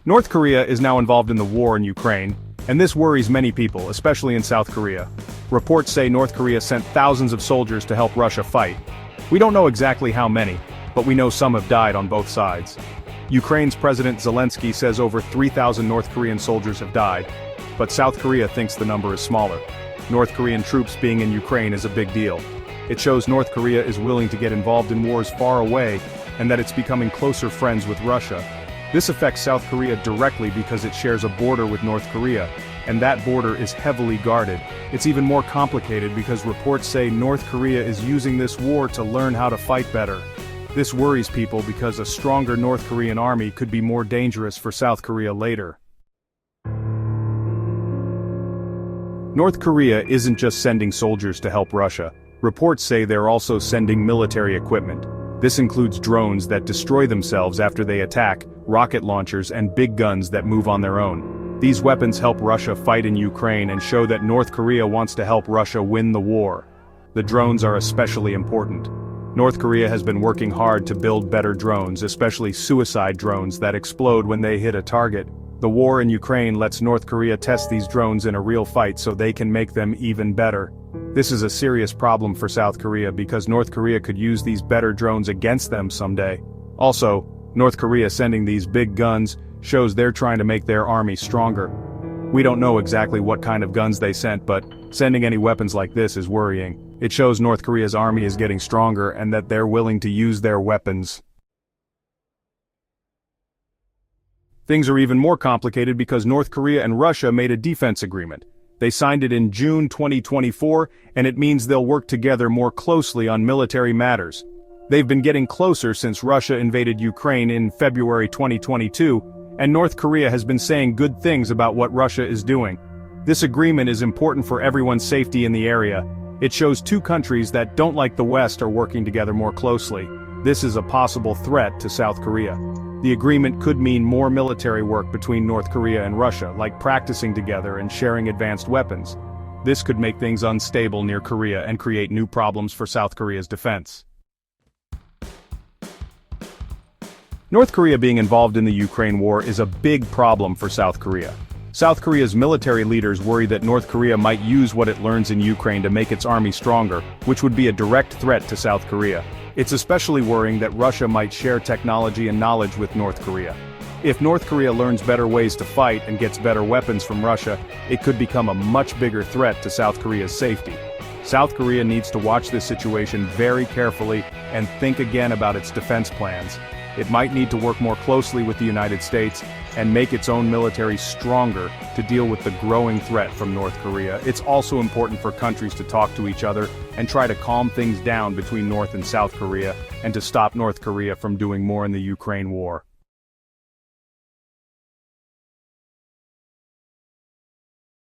North Korea is now involved in the war in Ukraine, and this worries many people, especially in South Korea. Reports say North Korea sent thousands of soldiers to help Russia fight. We don't know exactly how many, but we know some have died on both sides. Ukraine's President Zelensky says over 3,000 North Korean soldiers have died, but South Korea thinks the number is smaller. North Korean troops being in Ukraine is a big deal. It shows North Korea is willing to get involved in wars far away, and that it's becoming closer friends with Russia. This affects South Korea directly because it shares a border with North Korea, and that border is heavily guarded. It's even more complicated because reports say North Korea is using this war to learn how to fight better. This worries people because a stronger North Korean army could be more dangerous for South Korea later. North Korea isn't just sending soldiers to help Russia. Reports say they're also sending military equipment. This includes drones that destroy themselves after they attack, rocket launchers and big guns that move on their own. These weapons help Russia fight in Ukraine and show that North Korea wants to help Russia win the war. The drones are especially important. North Korea has been working hard to build better drones, especially suicide drones that explode when they hit a target. The war in Ukraine lets North Korea test these drones in a real fight so they can make them even better. This is a serious problem for South Korea because North Korea could use these better drones against them someday. Also, North Korea sending these big guns shows they're trying to make their army stronger. We don't know exactly what kind of guns they sent, but sending any weapons like this is worrying. It shows North Korea's army is getting stronger and that they're willing to use their weapons. Things are even more complicated because North Korea and Russia made a defense agreement. They signed it in June 2024, and it means they'll work together more closely on military matters. They've been getting closer since Russia invaded Ukraine in February 2022, and North Korea has been saying good things about what Russia is doing. This agreement is important for everyone's safety in the area. It shows two countries that don't like the West are working together more closely. This is a possible threat to South Korea. The agreement could mean more military work between North Korea and Russia, like practicing together and sharing advanced weapons. This could make things unstable near Korea and create new problems for South Korea's defense. North Korea being involved in the Ukraine war is a big problem for South Korea. South Korea's military leaders worry that North Korea might use what it learns in Ukraine to make its army stronger, which would be a direct threat to South Korea. It's especially worrying that Russia might share technology and knowledge with North Korea. If North Korea learns better ways to fight and gets better weapons from Russia, it could become a much bigger threat to South Korea's safety. South Korea needs to watch this situation very carefully and think again about its defense plans. It might need to work more closely with the United States and make its own military stronger to deal with the growing threat from North Korea. It's also important for countries to talk to each other and try to calm things down between North and South Korea and to stop North Korea from doing more in the Ukraine war.